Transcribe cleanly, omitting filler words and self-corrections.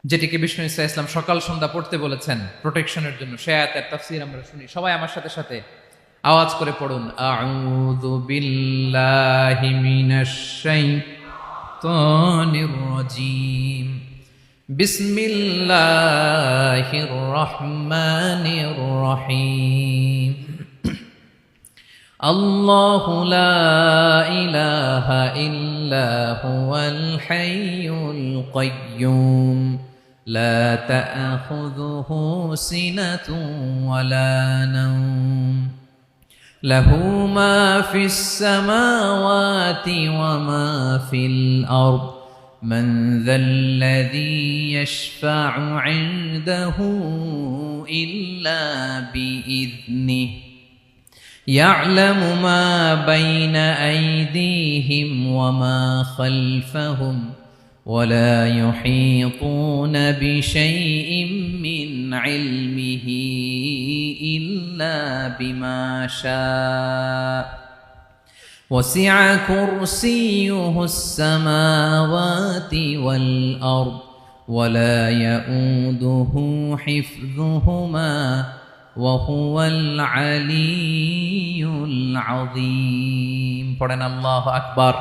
যেটিকে বিষ্ণু ইসা ইসলাম সকাল সন্ধ্যা পড়তে বলেছেন প্রোটেকশনের জন্য, সে আয়াতের তাফসীর আমরা শুনি। সবাই আমার সাথে সাথে আওয়াজ করে পড়ুন, আউযু বিল্লাহি মিনাশ শাইতানির রাজীম, বিসমিল্লাহির রহমানির রহিম। আল্লাহু লা ইলাহা ইল্লা হুয়াল হাইয়ুল কাইয়্যুম লা তা'খুযুহু সিনাতুন ওয়ালা নাওম লাহু মা ফিস সামাওয়াতি ওয়া মা ফিল আরদ মান যাল্লাযী ইয়াশফা'ু 'ইনদাহু ইল্লা বিইذনিহি يعلم ما بين أيديهم وما خلفهم ولا يحيطون بشيء من علمه إلا بما شاء وسع كرسيه السماوات والأرض ولا يؤوده حفظهما وهو العلي العظيم. পড়েন আল্লাহু আকবার।